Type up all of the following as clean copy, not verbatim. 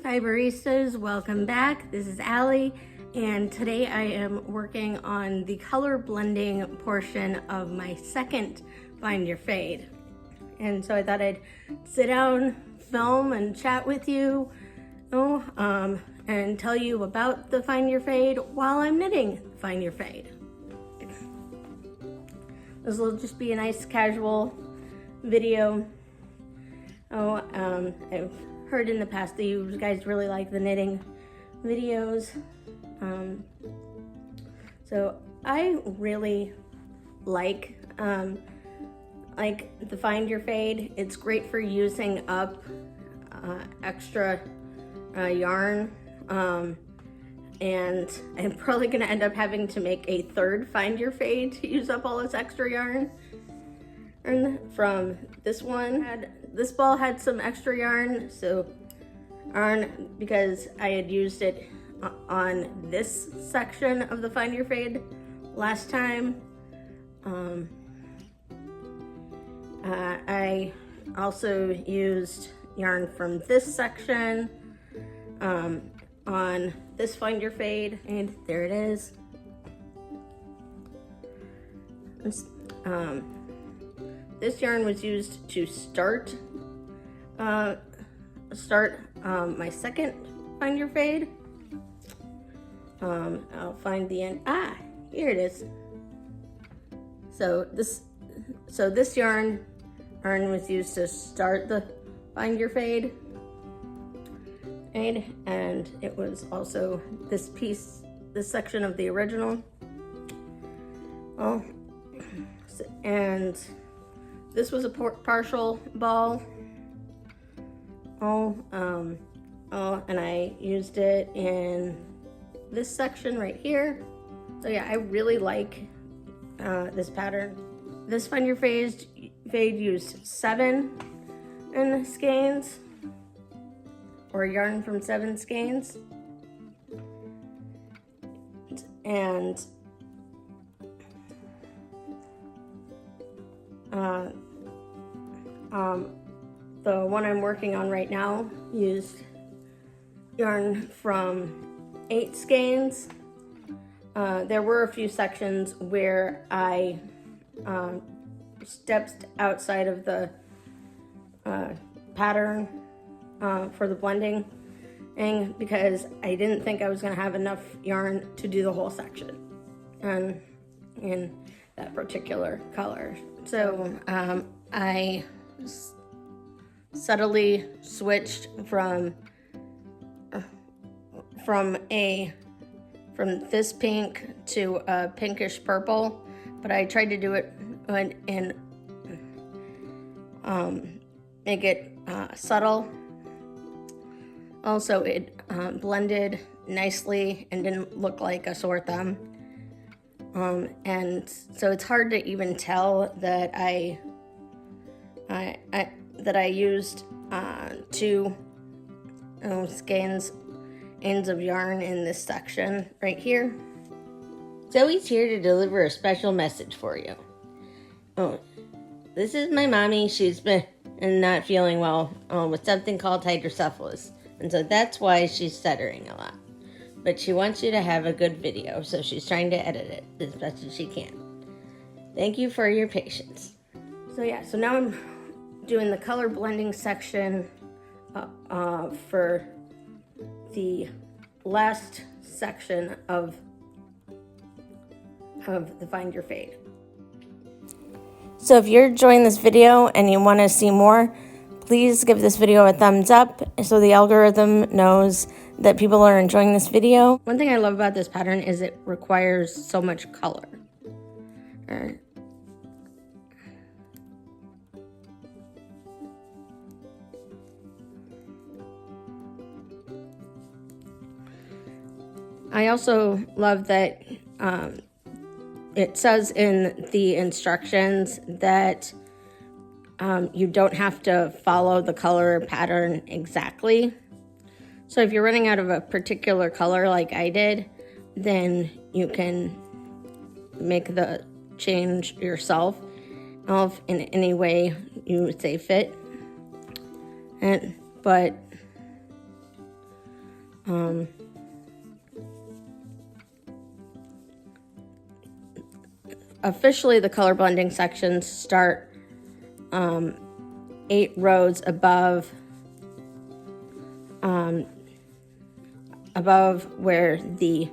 Fiberistas, welcome back. This is Allie, and today I am working on the color blending portion of my second Find Your Fade. And so I thought I'd sit down, film, and chat with you, and tell you about the Find Your Fade while I'm knitting Find Your Fade. This will just be a nice casual video. I've heard in the past that you guys really like the knitting videos. So I really like the Find Your Fade. It's great for using up extra yarn. And I'm probably gonna end up having to make a third Find Your Fade to use up all this extra yarn. And from this one, this ball had some extra yarn, because I had used it on this section of the Find Your Fade last time. I also used yarn from this section on this Find Your Fade, and there it is. This yarn was used to start my second Find Your Fade. I'll find the end. Here it is. So this yarn was used to start the Find Your Fade, and it was also this section of the original. And this was a partial ball. And I used it in this section right here. So yeah, I really like this pattern. This Find Your Fade used 7 skeins, or yarn from 7 skeins. And the one I'm working on right now used yarn from 8 skeins. There were a few sections where I stepped outside of the pattern for the blending, and because I didn't think I was going to have enough yarn to do the whole section and in that particular color. So I subtly switched from this pink to a pinkish purple, but I tried to do it and make it subtle. Also, it blended nicely and didn't look like a sore thumb. And so it's hard to even tell that I used 2 skeins of yarn in this section right here. Zoe's here to deliver a special message for you. This is my mommy. She's been not feeling well with something called hydrocephalus, and so that's why she's stuttering a lot. But she wants you to have a good video, so she's trying to edit it as best as she can. Thank you for your patience. So yeah, so now I'm doing the color blending section for the last section of the Find Your Fade. So if you're enjoying this video and you want to see more, please give this video a thumbs up so the algorithm knows that people are enjoying this video. One thing I love about this pattern is it requires so much color. I also love that it says in the instructions that you don't have to follow the color pattern exactly. So if you're running out of a particular color like I did, then you can make the change yourself in any way you would say fit. But Officially, the color blending sections start 8 rows above where the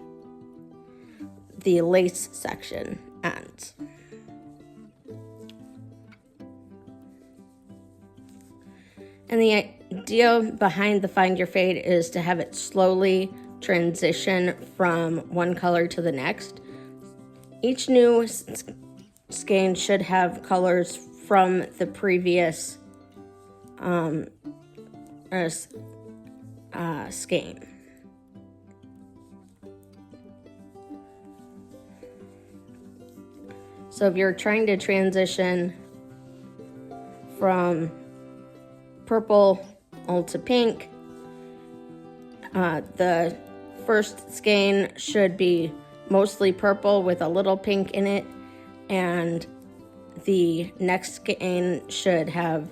lace section ends. And the idea behind the Find Your Fade is to have it slowly transition from one color to the next. Each new skein should have colors from the previous skein. So if you're trying to transition from purple to pink, the first skein should be mostly purple with a little pink in it, and the next skein should have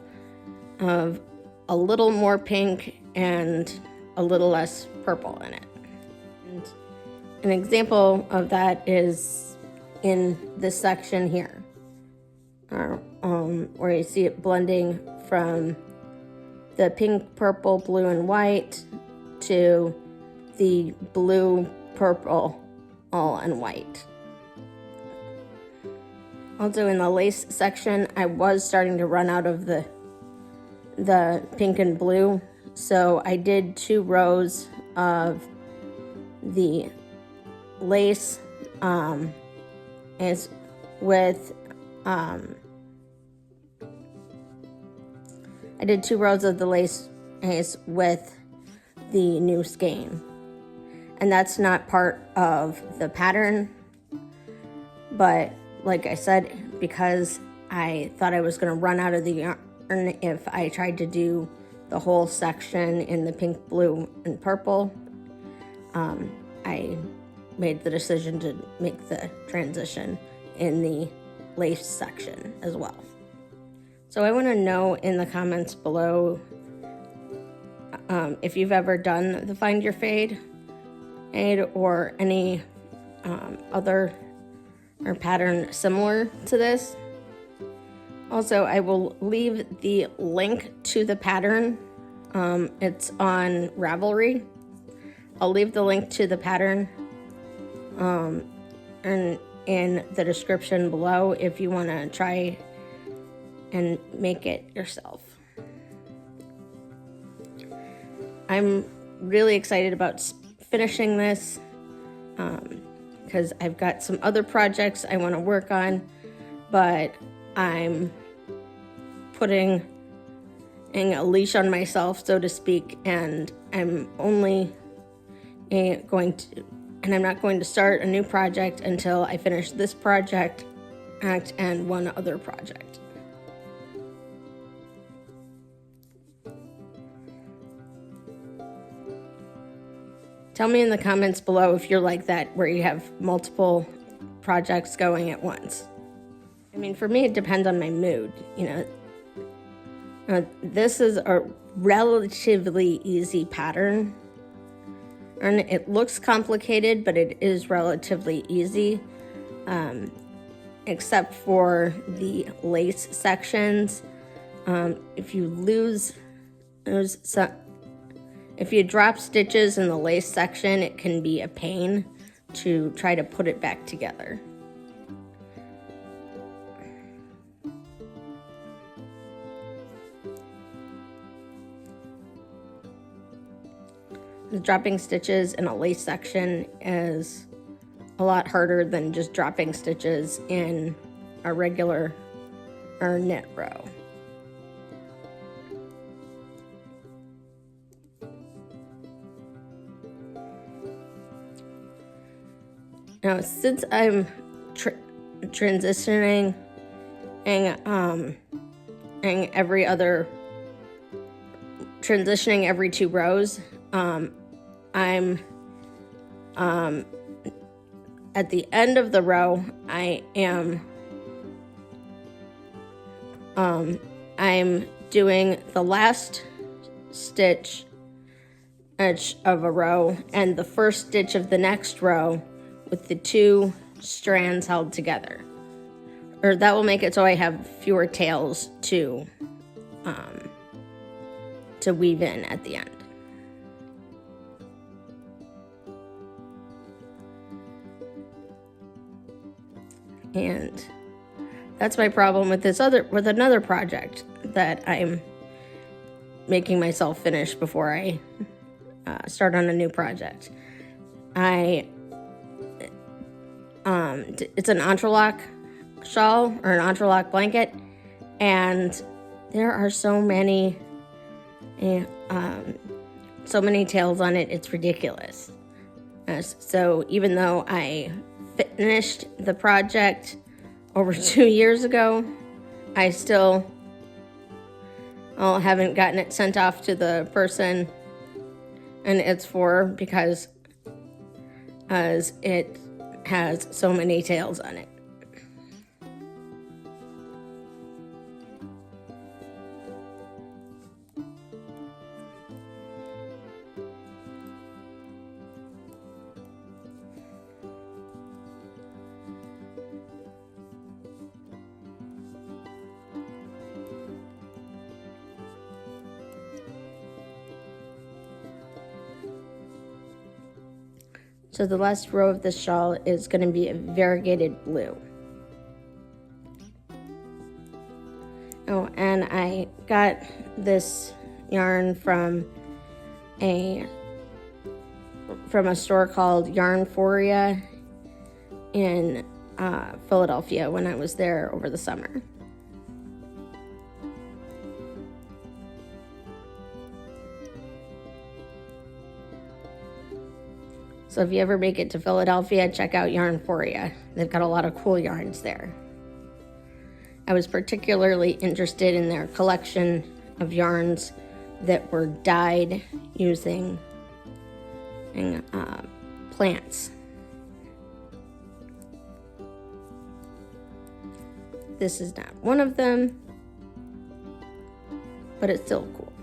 a little more pink and a little less purple in it. And an example of that is in this section here, where you see it blending from the pink, purple, blue, and white to the blue, purple, all and white. Also in the lace section, I was starting to run out of the pink and blue, so I did 2 rows of the lace is with I did 2 rows of the lace is with the new skein, and that's not part of the pattern, but like I said, because I thought I was going to run out of the yarn if I tried to do the whole section in the pink, blue, and purple, I made the decision to make the transition in the lace section as well. So I want to know in the comments below if you've ever done the Find Your Fade or any other or pattern similar to this. Also, I will leave the link to the pattern. It's on Ravelry. I'll leave the link to the pattern and in the description below if you want to try and make it yourself. I'm really excited about finishing this because I've got some other projects I want to work on, but I'm putting a leash on myself, so to speak, and I'm only I'm not going to start a new project until I finish this project and one other project. Tell me in the comments below if you're like that, where you have multiple projects going at once. I mean, for me, it depends on my mood, this is a relatively easy pattern, and it looks complicated, but it is relatively easy, except for the lace sections. If you drop stitches in the lace section, it can be a pain to try to put it back together. Dropping stitches in a lace section is a lot harder than just dropping stitches in a regular or knit row. Now, since I'm transitioning every 2 rows, I'm at the end of the row, I'm doing the last stitch edge of a row and the first stitch of the next row with the 2 strands held together. Or that will make it so I have fewer tails to weave in at the end. And that's my problem with another project that I'm making myself finish before I start on a new project. It's an entrelac shawl or an entrelac blanket, and there are so many tails on it, it's ridiculous. So even though I finished the project over 2 years ago, I still haven't gotten it sent off to the person and it's for because as it has so many tails on it. So the last row of this shawl is going to be a variegated blue. Oh, and I got this yarn from a store called Yarnforia in Philadelphia when I was there over the summer. So if you ever make it to Philadelphia, check out Yarnforia. They've got a lot of cool yarns there. I was particularly interested in their collection of yarns that were dyed using plants. This is not one of them, but it's still cool.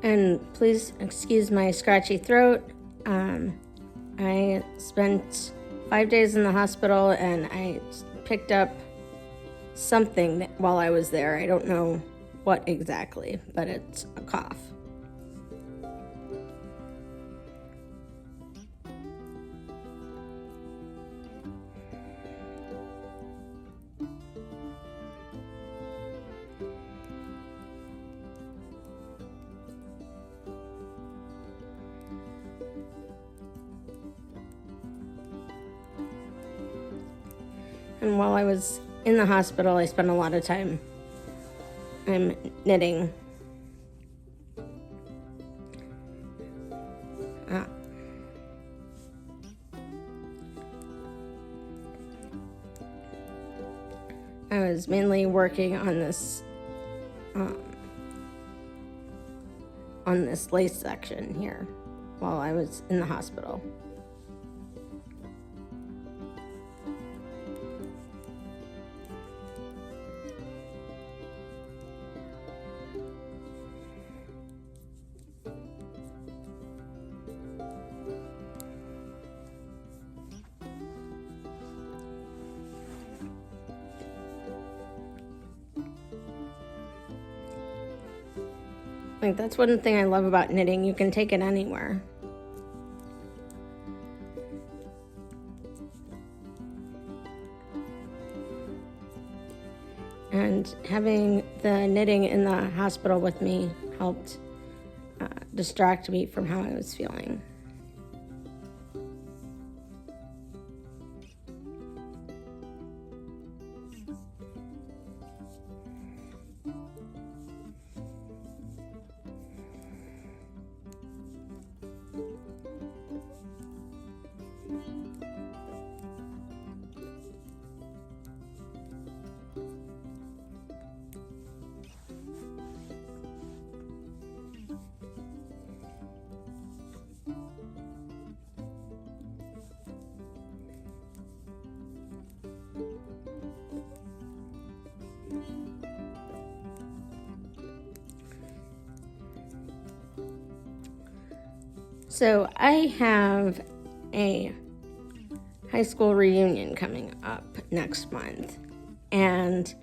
And please excuse my scratchy throat. I spent 5 days in the hospital and I picked up something while I was there. I don't know what exactly, but it's a cough. And while I was in the hospital, I spent a lot of time knitting. I was mainly working on this lace section here while I was in the hospital. Like, that's one thing I love about knitting. You can take it anywhere. And having the knitting in the hospital with me helped distract me from how I was feeling. So I have a high school reunion coming up next month, and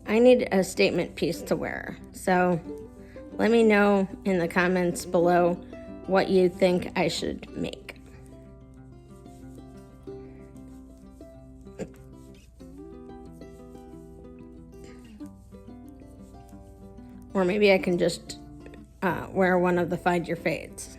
I need a statement piece to wear. So let me know in the comments below what you think I should make. Or maybe I can just wear one of the Find Your Fades.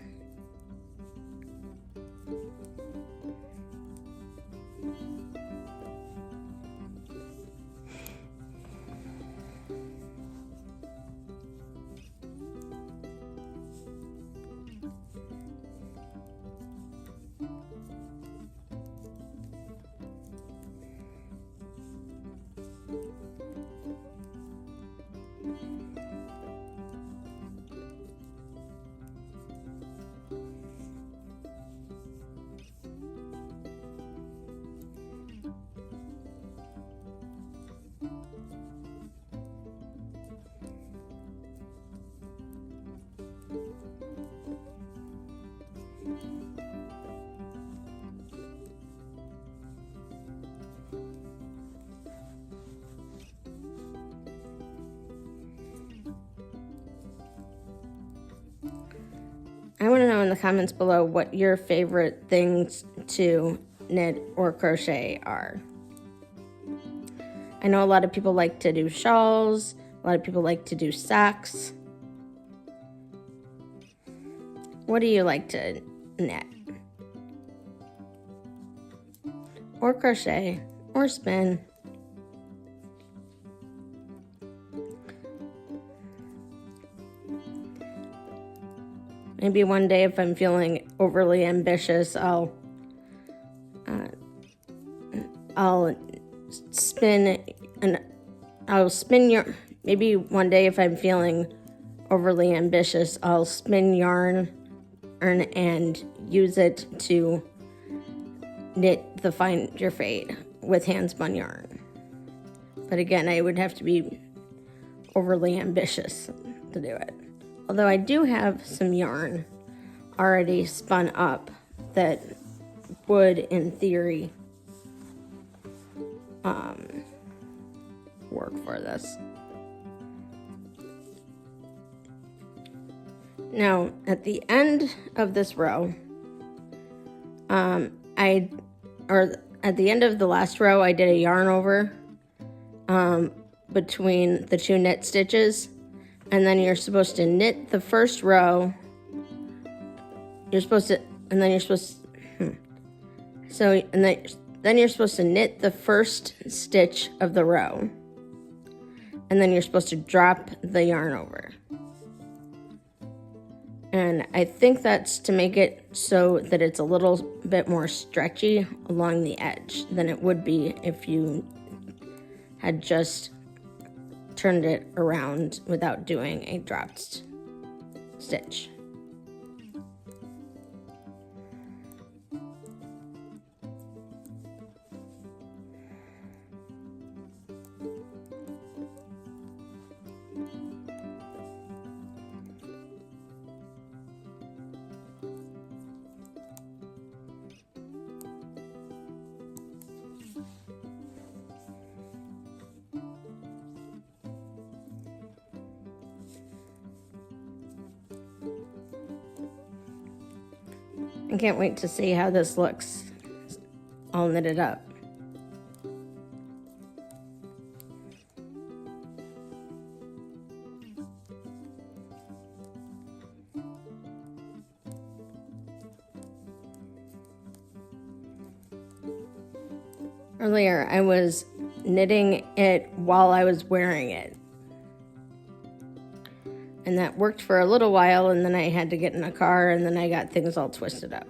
I want to know in the comments below what your favorite things to knit or crochet are. I know a lot of people like to do shawls, a lot of people like to do socks. What do you like to knit? Or crochet, or spin? Maybe one day if I'm feeling overly ambitious, I'll spin yarn. Maybe one day if I'm feeling overly ambitious, I'll spin yarn and use it to knit the Find Your Fade with hand spun yarn. But again, I would have to be overly ambitious to do it. Although I do have some yarn already spun up that would, in theory, work for this. Now, at the end of this row, at the end of the last row, I did a yarn over between the two knit stitches. And then you're supposed to knit the first row. Then you're supposed to knit the first stitch of the row. And then you're supposed to drop the yarn over. And I think that's to make it so that it's a little bit more stretchy along the edge than it would be if you had just turned it around without doing a dropped stitch. I can't wait to see how this looks all knitted up. Earlier, I was knitting it while I was wearing it. And that worked for a little while, and then I had to get in a car, and then I got things all twisted up.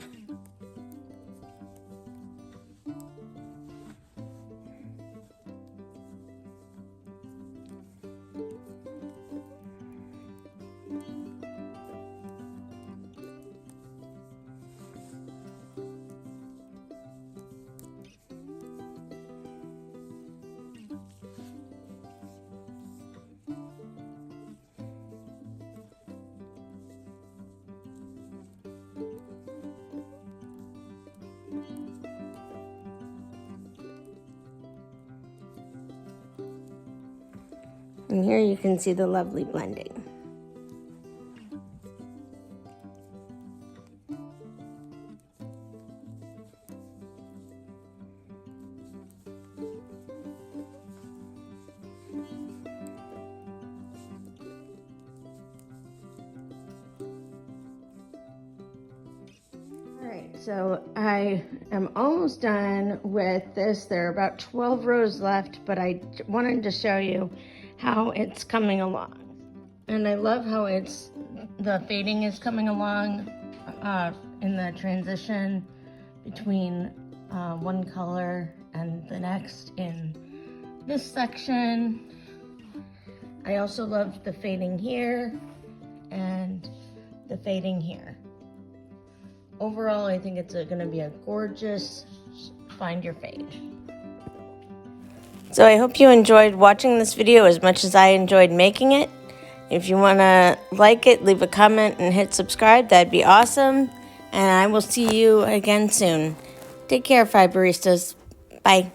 And here you can see the lovely blending. Alright, so I am almost done with this. There are about 12 rows left, but I wanted to show you how it's coming along. And I love how the fading is coming along in the transition between one color and the next in this section. I also love the fading here and the fading here. Overall, I think it's going to be a gorgeous find your fade. So I hope you enjoyed watching this video as much as I enjoyed making it. If you want to like it, leave a comment and hit subscribe. That'd be awesome. And I will see you again soon. Take care, Fiberistas. Bye.